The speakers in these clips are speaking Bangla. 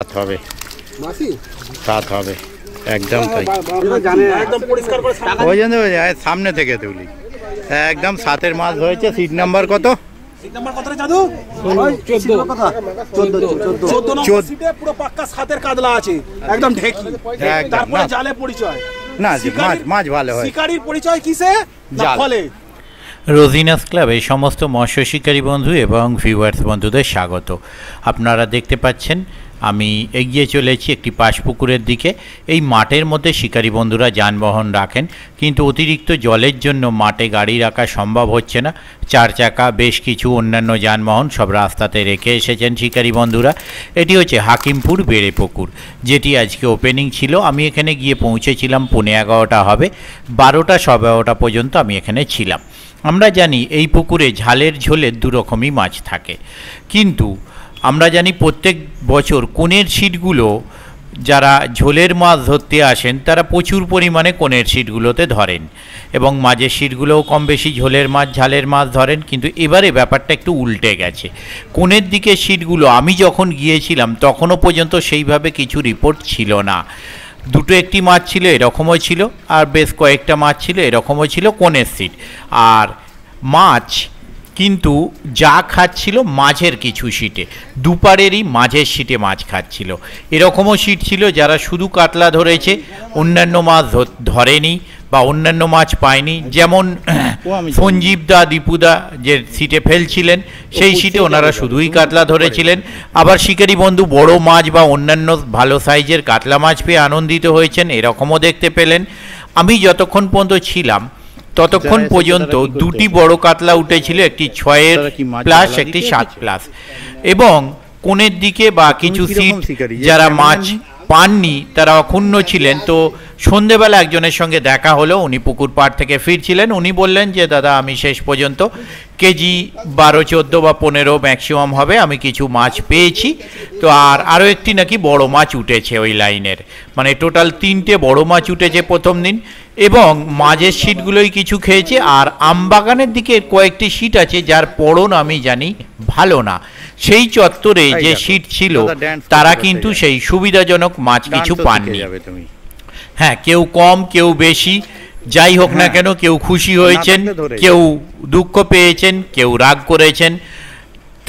সাত হবে, সাত হবে, একদম তাই। ওই জন্য সামনে থেকে তুলি, একদম সাতের মাছ হয়েছে। সিট নাম্বার কত? মাছ ভালো হয়। রোজিনাস ক্লাবে সমস্ত মৎস্য শিকারী বন্ধু এবং ভিউয়ার্স বন্ধুদের স্বাগত। আপনারা দেখতে পাচ্ছেন আমি এগিয়ে চলেছি একটি পাশপুকুরের দিকে। এই মাঠের মধ্যে শিকারী বন্ধুরা যানবাহন রাখেন, কিন্তু অতিরিক্ত জলের জন্য মাঠে গাড়ি রাখা সম্ভব হচ্ছে না। চার চাকা বেশ কিছু অন্যান্য যানবাহন সব রাস্তাতে রেখে এসেছেন শিকারী বন্ধুরা। এটি হচ্ছে হাকিমপুর বেড়েপুকুর, যেটি আজকে ওপেনিং ছিল। আমি এখানে গিয়ে পৌঁছেছিলাম 11:15 হবে, 12টা পর্যন্ত আমি এখানে ছিলাম। আমরা জানি এই পুকুরে ঝালের ঝোলের দুরকমই মাছ থাকে, কিন্তু আমরা জানি প্রত্যেক বছর কোনের ছিটগুলো যারা ঝোলের মাছ ধরতে আসেন তারা প্রচুর পরিমাণে কোনের ছিটগুলোতে ধরেন, এবং মাঝের ছিটগুলোও কম বেশি ঝোলের মাছ ঝালের মাছ ধরেন। কিন্তু এবারে ব্যাপারটা একটু উল্টে গেছে। কোনের দিকে ছিটগুলো আমি যখন গিয়েছিলাম তখনও পর্যন্ত সেইভাবে কিছু রিপোর্ট ছিল না। দুটো একটি মাছ ছিল, এরকমও ছিল, আর বেশ কয়েকটা মাছ ছিল, এরকমও ছিল কোনের সিট। আর মাছ কিন্তু যা খাচ্ছিল মাঝের কিছু সিটে, দুপারেরই মাঝের সিটে মাছ খাচ্ছিল। এরকমও সিট ছিল যারা শুধু কাতলা ধরেছে, অন্যান্য মাছ ধরেনি বা অন্যান্য মাছ পায়নি। যেমন সঞ্জীব দা, দীপুদা যে সিটে ফেলছিলেন সেই সিটে ওনারা শুধুই কাতলা ধরেছিলেন। আবার শিকারী বন্ধু বড় মাছ বা অন্যান্য ভালো সাইজের কাতলা মাছ পেয়ে আনন্দিত হয়েছেন, এরকমও দেখতে পেলেন। আমি যতক্ষণ পর্যন্ত ছিলাম ততক্ষণ পর্যন্ত দুটি বড় কাতলা উঠেছিল, একটি 6 প্লাস একটি 7 প্লাস। এবং কোণের দিকে বা কিছু সিট যারা মাছ পাননি তারা অক্ষুণ্ণ ছিলেন। তো সন্ধেবেলা একজনের সঙ্গে দেখা হলো, উনি পুকুর পাড় থেকে ফিরছিলেন। উনি বললেন যে দাদা আমি শেষ পর্যন্ত কেজি 12, 14 বা 15 ম্যাক্সিমাম হবে, আমি কিছু মাছ পেয়েছি। তো আরও একটি নাকি বড় মাছ উঠেছে ওই লাইনের, মানে টোটাল 3টে বড় মাছ উঠেছে প্রথম দিন। এবং মাঝের সিটগুলোই কিছু খেয়েছে। আর আমবাগানের দিকে কয়েকটি সিট আছে যার পড়ন আমি জানি ভালো না, সেই চত্বরে যে সিট ছিল তারা কিন্তু সেই সুবিধাজনক মাছ কিছু পাননি। হ্যাঁ, কেউ কম কেউ বেশি, যাই হোক না কেন, কেউ খুশি হয়েছেন, কেউ দুঃখ পেয়েছেন, কেউ রাগ করেছেন।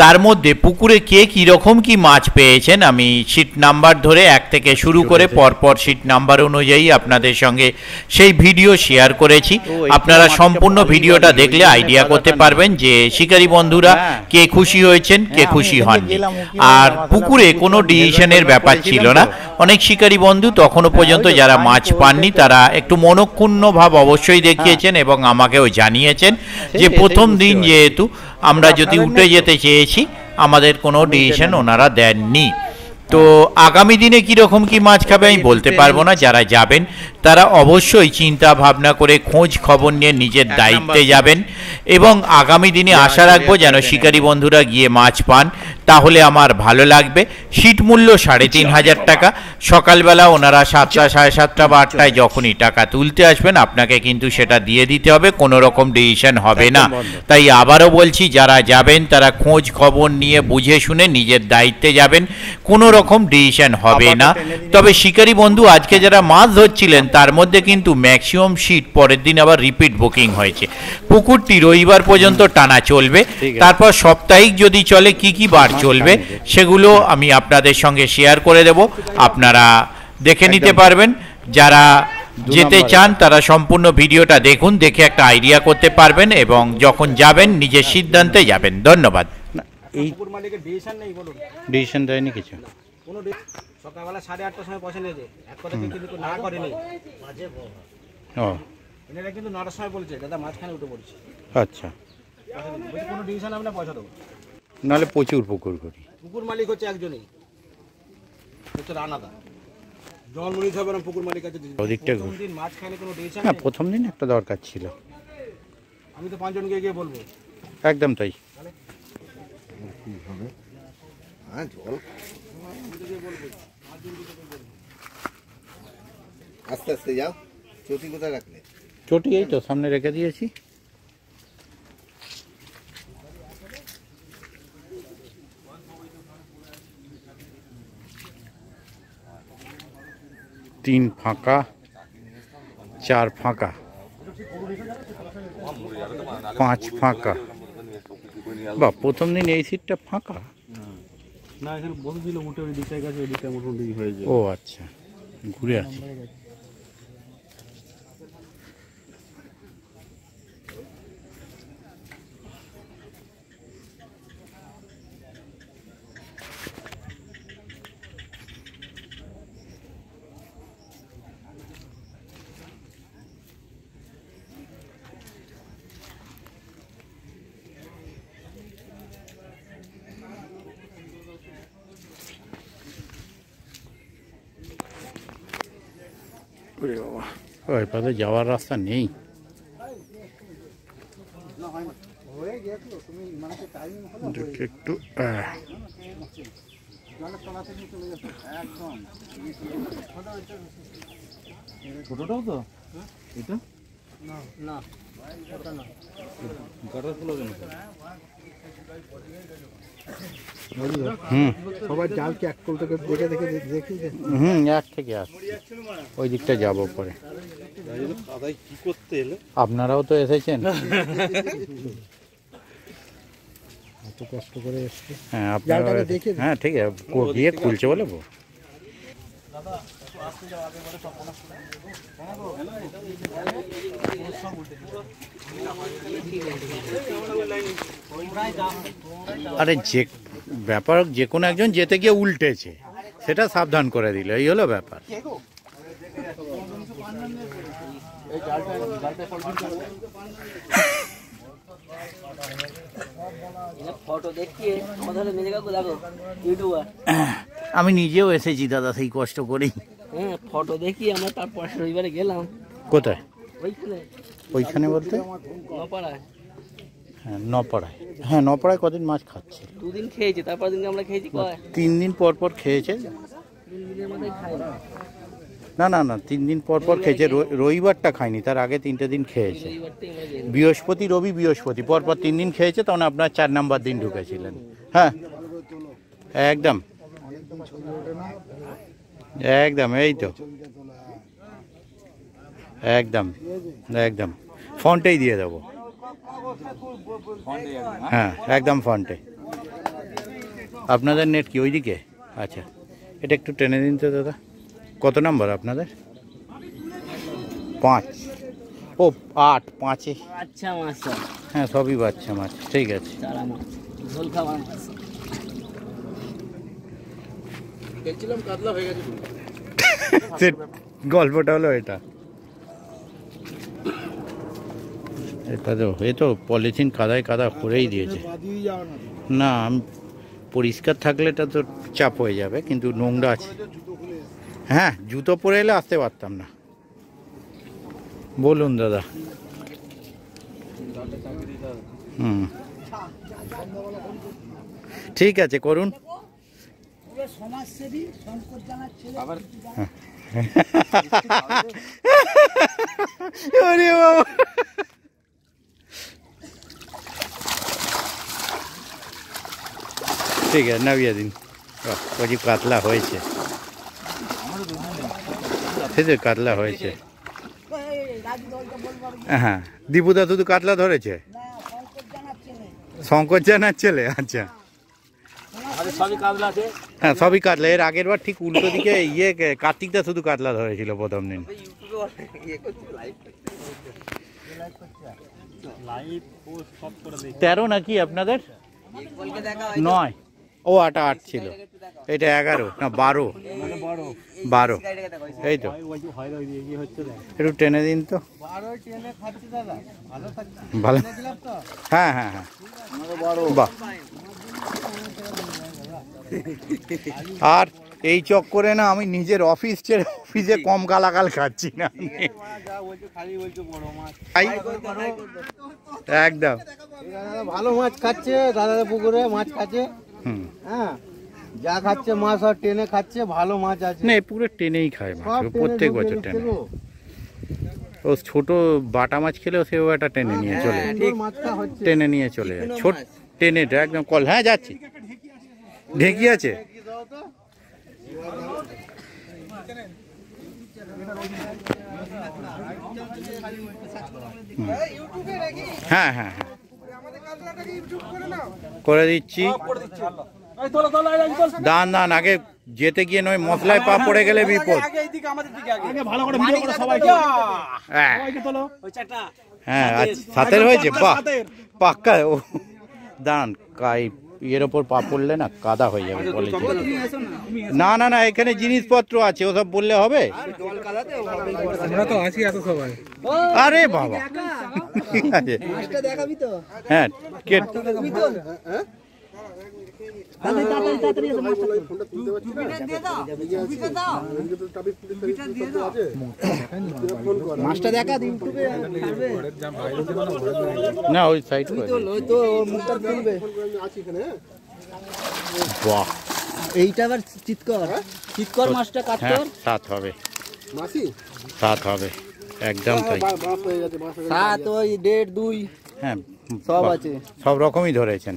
তার মধ্যে পুকুরে কে কীরকম কি মাছ পেয়েছেন আমি সিট নাম্বার ধরে 1 থেকে শুরু করে পরপর সিট নাম্বার অনুযায়ী আপনাদের সঙ্গে সেই ভিডিও শেয়ার করেছি। আপনারা সম্পূর্ণ ভিডিওটা দেখলে আইডিয়া করতে পারবেন যে শিকারী বন্ধুরা কে খুশি হয়েছেন কে খুশি হননি। আর পুকুরে কোনো ডিসিশনের ব্যাপার ছিল না। অনেক শিকারী বন্ধু তখনও পর্যন্ত যারা মাছ পাননি তারা একটু মনক্ষুণ্ণ ভাব অবশ্যই দেখিয়েছেন এবং আমাকেও জানিয়েছেন যে প্রথম দিন যেহেতু আমরা যদি উঠে যেতে চেয়েছি আমাদের কোনো ডিসিশন ওনারা দেননি। তো আগামী দিনে কীরকম কি মাছ খাবে আমি বলতে পারবো না। যারা যাবেন তারা অবশ্যই চিন্তা ভাবনা করে খোঁজ খবর নিয়ে নিজের দায়িত্বে যাবেন, এবং আগামী দিনে আশা রাখবো যেন শিকারী বন্ধুরা গিয়ে মাছ পান, তাহলে আমার ভালো লাগবে। সিট মূল্য 3,500 টাকা। সকালবেলা ওনারা 7টা, 7:30 বা 8টায় যখনই টাকা তুলতে আসবেন আপনাকে কিন্তু সেটা দিয়ে দিতে হবে, কোনো রকম ডিসিশন হবে না। তাই আবারও বলছি, যারা যাবেন তারা খোঁজ খবর নিয়ে বুঝে শুনে নিজের দায়িত্বে যাবেন, কোনো রকম ডিসিশন হবে না। তবে শিকারী বন্ধু আজকে যারা মাছ ধরছিলেন তার মধ্যে কিন্তু ম্যাক্সিমাম সিট পরের দিন আবার রিপিট বুকিং হয়েছে। পুকুরটি রবিবার পর্যন্ত টানা চলবে, তারপর সাপ্তাহিক যদি চলে কি কি বার চলবে সেগুলো আমি আপনাদের সঙ্গে শেয়ার করে দেব, আপনারা দেখে নিতে পারবেন। যারা যেতে চান তারা সম্পূর্ণ ভিডিওটা দেখুন, দেখে একটা আইডিয়া করতে পারবেন এবং যখন যাবেন নিজের সিদ্ধান্তে যাবেন। ধন্যবাদ। এই ডিসিশন দেয়নি কিছু। সকালবেলা 8:30টার সময় পয়সা নিয়েছে, এক কথা কিন্তু না করেনি। এনারা কিন্তু 9টার সময় বলছে দাদা মাঝখানে উঠে পড়ছে। আচ্ছা, কোনো ডিসিশন হবে না, পয়সা দেবো। নাহলে প্রচুর পুকুর করি। পুকুর মালিক হচ্ছে একজনই, হচ্ছে রানাদা। জন্মনি হবে না পুকুর মালিক আছে। প্রথম দিন মাঝখানে কোনো ডিসিশন না, প্রথম দিন একটা দরকার ছিল। আমি তো 5 জনকে গিয়ে বলবো। একদম তাই। আস্তে আস্তে যাও। চটি কোথায় রাখলে? চটি এই তো সামনে রেখে দিয়েছি। 3 ফাঁকা, 4 ফাঁকা, 5 ফাঁকা। বা প্রথম দিন এই সিটটা ফাঁকা? না, এখানে বসেছিল মোটে ওই দিকটার কাছে, ওই দিকটা মোটামুটি হয়ে যায়। ও আচ্ছা, ঘুরে আছে। ওই পাশে যাওয়ার রাস্তা নেই। একটু ছোটটাও তো এটা না গাটার ফুল হবে না। সবাই জাল কি এক কোল থেকে দেখে দেখে দেখি। এক থেকে ওই দিকটা যাবো পরে। কি করতে এলে? আপনারাও তো এসেছেন। এত কষ্ট করে এসছে। হ্যাঁ আপনারা, হ্যাঁ ঠিক আছে, গিয়ে খুলছে বলে। আরে যে ব্যাপার, যে কোনো একজন যেতে গিয়ে উল্টেছে, সেটা সাবধান করে দিল, এই হলো ব্যাপার। আমি নিজেও এসেছি দাদা সেই কষ্ট করেই। ফটো দেখি আমরা, তারপর রবিবারে গেলাম। কোথায়? ওইখানে। ওইখানে বলতে? নপাড়ায়। হ্যাঁ নপাড়ায়। হ্যাঁ নপাড়ায় কদিন মাছ খাচ্ছে? 2 দিন খেয়েছে, তারপর দিনকে আমরা খেয়েছি কয়? 3 দিন পর পর খেয়েছে। 3 দিনের মধ্যে খাই না না না, 3 দিন পর পর খেয়েছে। রবিবারটা খায়নি, তার আগে 3টে দিন খেয়েছে। রবিবারটাই আমরা গেলাম। বৃহস্পতি, রবি, বৃহস্পতি পর পর 3 দিন খেয়েছে, তখন আপনার 4 নাম্বার দিন ঢুকেছিলেন। হ্যাঁ একদম একদম, এই তো একদম একদম ফন্টেই দিয়ে দেবো। হ্যাঁ একদম ফন্টে। আপনাদের নেট কি ওইদিকে? আচ্ছা, এটা একটু টেনে দিন তো দাদা। কত নাম্বার আপনাদের? 5। ও 8, 5-এ। আচ্ছা মাছ, হ্যাঁ সবই বাচ্চা মাছ, ঠিক আছে। চারা মাছ, ঝোল খাওয়া মাছ। দেখছিলাম কাতলা হয়ে গেছে। গল্পটা হলো এটা। এটা তো এ তো পলিথিন কাদায় কাদা করেই দিয়েছে। না আমি পরিষ্কার থাকলে এটা তো চাপ হয়ে যাবে, কিন্তু নোংরা আছে। হ্যাঁ জুতো পরে এলে আসতে পারতাম না। বলুন দাদা। ঠিক আছে করুন। ঠিক আছে নামিয়ে দিন। প্রদীপ কাতলা হয়েছে, কাতলা হয়েছে। হ্যাঁ দীপুদা শুধু কাতলা ধরেছে? শঙ্কর জানার ছেলে? আচ্ছা হ্যাঁ সবই কাতলা। এর আগের বার ঠিক উল্টো দিকে কার্তিকদা শুধু কাতলা ধরেছিল প্রথম দিন। 13 নাকি আপনাদের? 9। ও 8 ছিল, এটা 11 না 12। এই তো একটু টেনে দিন তো। ভালো। হ্যাঁ হ্যাঁ হ্যাঁ বাহ। আর এই চক্করে না আমি নিজের অফিস ছেড়ে অফিসে কম গালাগাল খাচ্ছি না। একদম ভালো মাছ খাচ্ছে দাদা, পুকুরে মাছ খাচ্ছে। হ্যাঁ যা খাচ্ছে মাছ আর টেনে খাচ্ছে, ভালো মাছ আছে না। পুরো টেনেই খায় মাছ, প্রত্যেক বছর টেনে। ও ছোট বাটা মাছ খেলেও সেও একটা টেনে নিয়ে চলে যায়, টেনে নিয়ে চলে যায়। ছোট টেনে একদম কল। হ্যাঁ যাচ্ছি। ঢেঁকি আছে? হ্যাঁ হ্যাঁ হ্যাঁ করে দিচ্ছি। দান দান আগে যেতে গিয়ে নয় মশলায় পা পড়ে গেলে বিপদ। হ্যাঁ সাথের হয়েছে, বাহ পাক্কা। ও দান কাই এর ওপর পা পড়লে না কাদা হয়ে যাবে বলেছে। না না না এখানে জিনিসপত্র আছে, ওসব বললে হবে? আরে বাবা ঠিক আছে হ্যাঁ না ওই সাইড বাহ এইটা আবার চিৎকর মাছটা হ্যাঁ সাত হবে, সাত হবে একদম তাই। 7 ওই 1.5 2 হ্যাঁ সব আছে, সব রকমই ধরেছেন।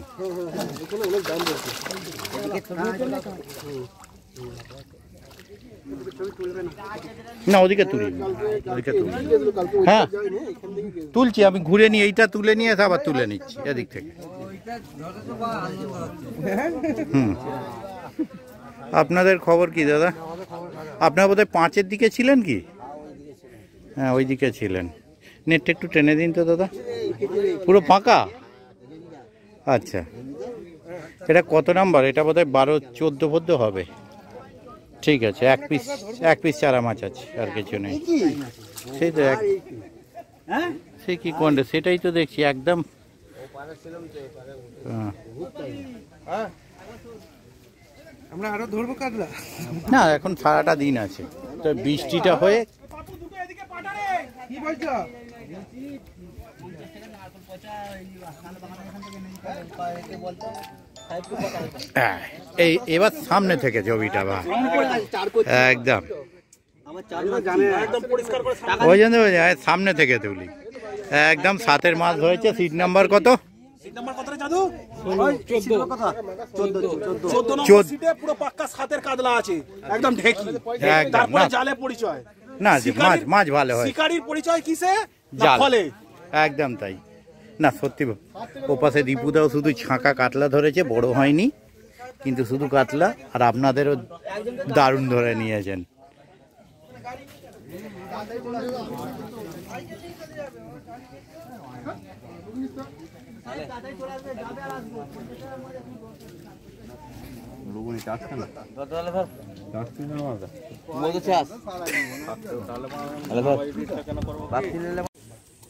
না ওদিকে তুলি, ওদিকে তুলি। হ্যাঁ তুলছি আমি, ঘুরে নিয়ে এইটা তুলে নিয়ে আবার তুলে নিচ্ছি এদিক থেকে। হুম আপনাদের খবর কি দাদা? আপনার বোধহয় 5-এর দিকে ছিলেন কি? হ্যাঁ ওই দিকে ছিলেন। নেটটা একটু টেনে দিন তো দাদা, পুরো ফাঁকা। আচ্ছা এটা কত নাম্বার? এটা বোধহয় 12-14 হবে। ঠিক আছে এক পিস চারা মাছ আছে, আর কিছু নেই। সেই তো সে কি কোনটা সেটাই তো দেখছি একদম। আমরা আরো ধরবো কাতলা না এখন সারাটা দিন আছে তো, বৃষ্টিটা হয়ে কি বলছো? এই এবার সামনে থেকে ছবিটা বা একদম ওই জন্য সামনে থেকে তুলি একদম। 7-এর মাছ ধরেছে। সিট নাম্বার কত? পুরো পাক্কা 7-এর কাতলা আছে একদম ঢেকি। একদম তারপরে জালে পরিচয় না, মাছ ভালো হয়। শিকারির পরিচয় কিসে? জাল। ফলে একদম তাই। না সত্যি ওপাশে দীপুদাও শুধু ছাঁকা কাতলা ধরেছে, বড় হয়নি কিন্তু শুধু কাতলা। আর আপনাদেরও দারুণ ধরে নিয়েছেন।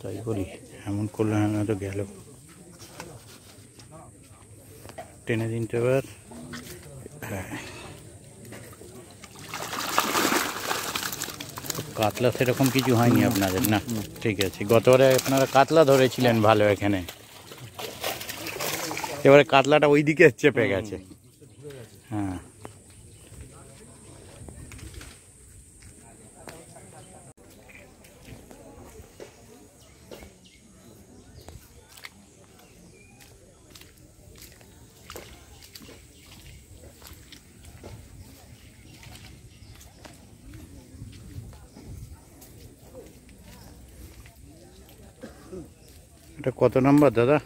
তাই করি, এমন করলে না তো গেল। টেনে দিন তো এবার। হ্যাঁ কাতলা সেরকম কিছু হয়নি আপনাদের? না ঠিক আছে, গতবারে আপনারা কাতলা ধরেছিলেন ভালো এখানে, এবারে কাতলাটা ওই দিকে চেপে গেছে। হ্যাঁ এটা কত নাম্বার দাদা?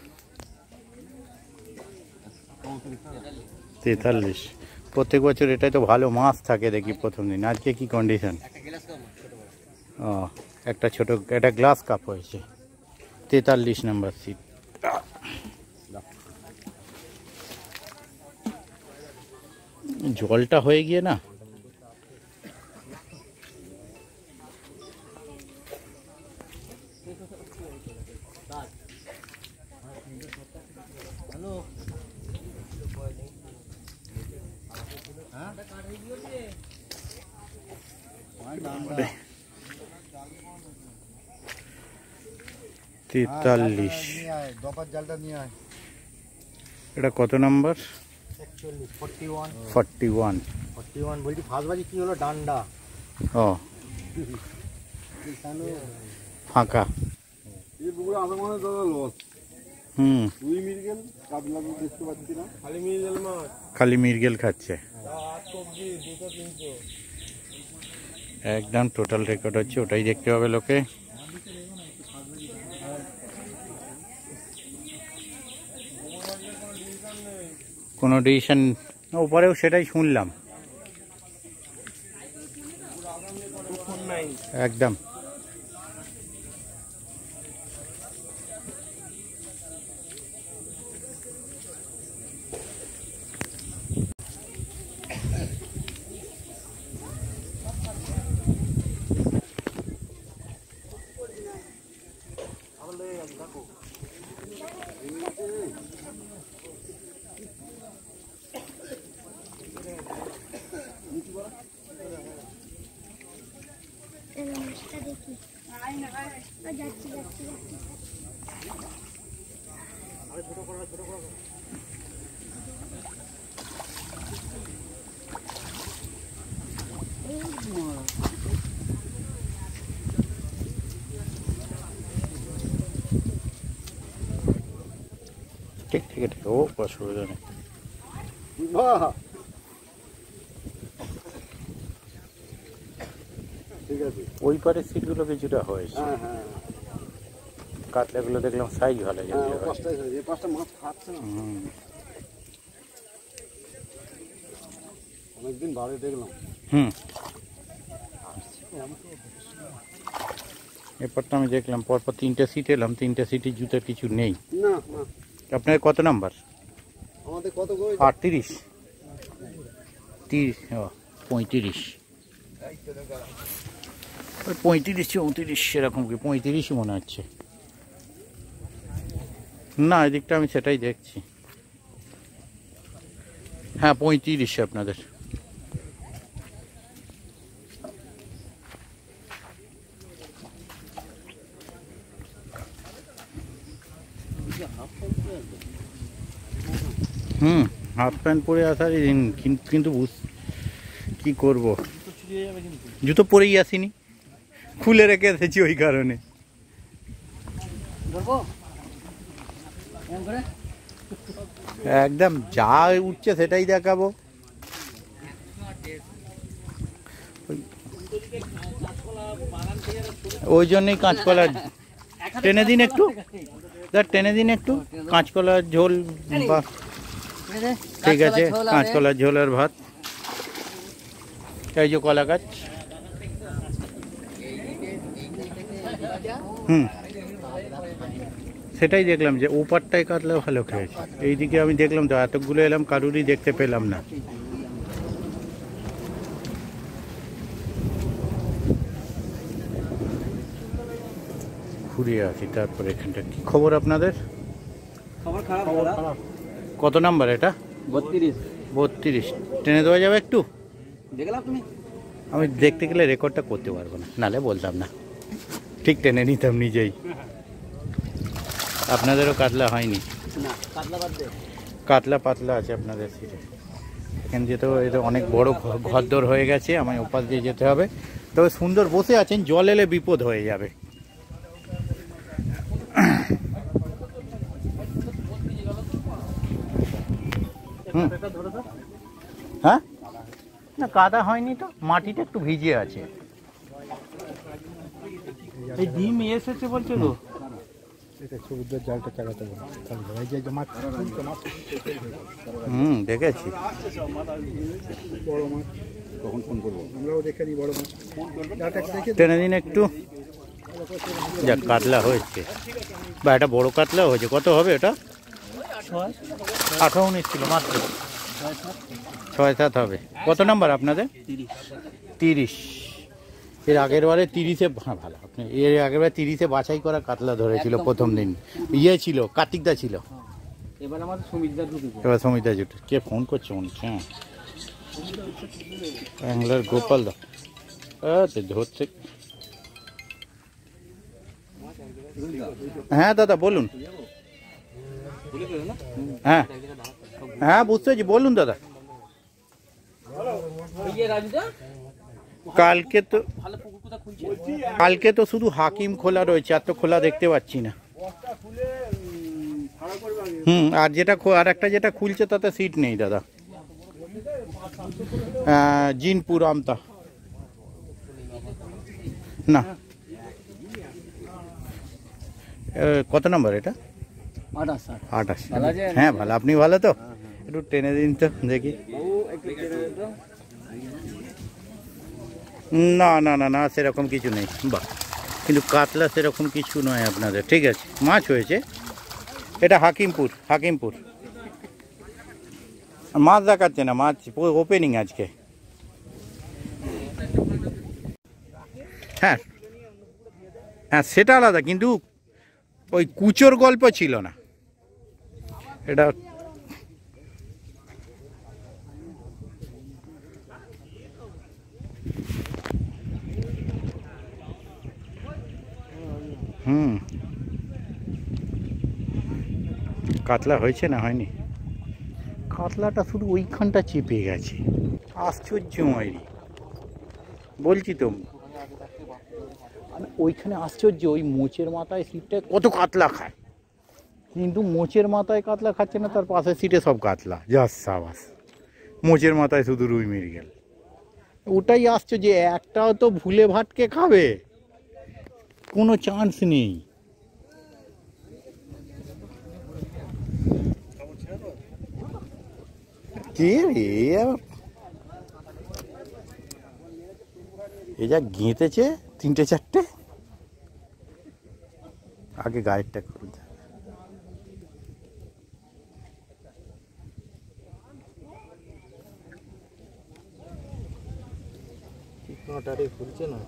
43। প্রত্যেক বছর এটাই তো ভালো মাছ থাকে দেখি প্রথম দিন। আজকে কি কন্ডিশন? ও একটা ছোট একটা গ্লাস কাপ হয়েছে। 43 নাম্বার সিট। জলটা হয়ে গিয়ে না তেতাল্লিশ। এটা কত নাম্বার? 41। বলছি ফাঁসবাজি কি হলো? ডান্ডা। ও ফাঁকা। হুম খালি মিরগেল খাচ্ছে। একদম টোটাল রেকর্ড হচ্ছে, ওটাই দেখতে হবে লোকে। কোনো ডিসিশন ওপরেও সেটাই শুনলাম একদম। ঠিক ঠিক ঠিক, ও অসুবিধা নেই। ঠিক আছে। ওই পারের সিটগুলো কিছুটা হয়েছে, হ্যাঁ হ্যাঁ কাতলাগুলো দেখলাম সাইজ ভালো হ্যাঁ, যাচ্ছে। ও পাঁচটাই হয়েছে, এই পাঁচটা মাছ খাচ্ছে না, অনেকদিন বাড়ি দেখলাম। হুম, এরপরটা আমি দেখলাম পরপর 3টে সিট এলাম, 3টে সিটে জুতো কিছু নেই। না না, আপনার কত নাম্বার? আমাদের কত করে? 38, 30, 35, ওই 35 34 সেরকম, কি 35ই মনে হচ্ছে। না এদিকটা আমি সেটাই দেখছি, হ্যাঁ 35 আপনাদের। হাফ প্যান্ট পরে আসারই দিন, কিন্তু কি করব, জুতো পরেই আসিনি, খুলে রেখে এসেছি ওই কারণে। একদম যা উঠছে সেটাই দেখাবো। ওই জন্যই কাঁচকলা টেনে দিন একটু, টেনে দিন একটু কাঁচকলার ঝোল, বা ঠিক আছে কাঁচকলার ঝোল আর ভাত। এই যে কলা গাছ, সেটাই দেখলাম যে ওপারটায় কাটলে ভালো খেয়েছে, এইদিকে আমি দেখলাম তো এতগুলো এলাম কারুরই দেখতে পেলাম না। ঘুরে আসি তারপরে। এখানটা কি খবর আপনাদের? খবর খারাপ। কত নাম্বার এটা? 32। 32 টেনে দেওয়া যাবে একটু? দেখলাম তুমি আমি দেখতে গেলে রেকর্ডটা করতে পারবো না, নালে বলতাম না, ঠিক টেনে নিতাম নিজেই। আপনাদেরও কাতলা হয়নি? না, কাতলা বাদ দে। কাতলা পাতলা আছে আপনাদের সিটে। এখানে যেতে এটা অনেক বড় ঘরদোর হয়ে গেছে, আমায় ওপাশ দিয়ে যেতে হবে। তবে সুন্দর বসে আছেন, জল এলে বিপদ হয়ে যাবে। হ্যাঁ না কাদা হয়নি তো, মাটিটা একটু ভিজে আছে। এই ডিম এসেছে বলছো তো? দেখেছি। টেনে দিন একটু, যাক কাতলা হয়েছে, বা এটা বড় কাতলা হয়েছে। কত হবে এটা? 18 19 ছিল মাত্র, 6-7 হবে। কত নাম্বার আপনাদের? 30। এর আগের বারে 30-এ, হ্যাঁ ভালো, আপনি এর আগের বারে 30-এ বাছাই করা কাতলা ধরেছিল প্রথম দিন। ইয়ে ছিল, কার্তিকদা ছিল, এবার আমাদের সুমিতদা ঢুকেছে। এবার সমিতা জুট। কে ফোন করছে মনে হচ্ছে? হ্যাঁ ব্যাঙ্গালোর গোপাল দা ধরছে। হ্যাঁ দাদা বলুন। হ্যাঁ হ্যাঁ বুঝতে পারছি, বলুন দাদা। কালকে তো শুধু হাকিম খোলা রয়েছে, আর তো খোলা দেখতে পাচ্ছি না। আর যেটা আর একটা যেটা খুলছে তাতে সিট নেই দাদা। জিনপুর আমতা না কত নম্বর এটা? 28। হ্যাঁ ভালো, আপনি ভালো তো? একটু টেনে দিন তো দেখি। না না না না সেরকম কিছু নেই। বাহ, কিন্তু কাতলা সেরকম কিছু নয় আপনাদের। ঠিক আছে, মাছ হয়েছে। এটা হাকিমপুর, হাকিমপুর। মাছ দেখাচ্ছে না, মাছ ওপেনিং আজকে। হ্যাঁ হ্যাঁ সেটা আলাদা, কিন্তু ওই কুচোর গল্প ছিল না এটা। কাতলা হয়েছে না হয়নি? কাতলাটা শুধু ওইখানটা চেপে গেছে, আশ্চর্যময়। বলছি তো ওইখানে আশ্চর্য, ওই মোচের মাথায় সিটটায় কত কাতলা খায়, কিন্তু মোচের মাথায় কাতলা খাচ্ছে না, তার পাশের সিটে সব কাতলা। জাস সাবাস, মোচের মাথায় শুধু রুই মৃগেল। ওটাই আশ্চর্য, একটাও তো ভুলে ভাটকে খাবে, কোনো চান্স নেই। কে রে এ যা গেঁথেছে, 3টে 4টে। আগে গায়েরটা করে দেয়। নটারে খুলছে না।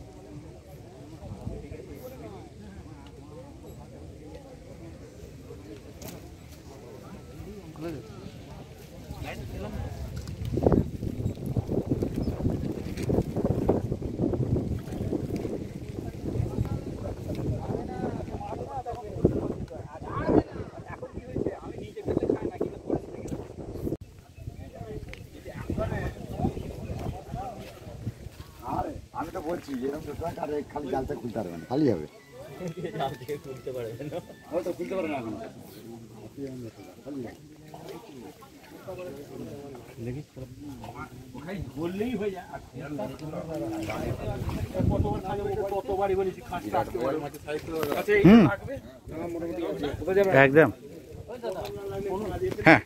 আমি তো বলছি এরকম খালি জালটা খুলতে পারবে না, খালি হবে। একদম। হ্যাঁ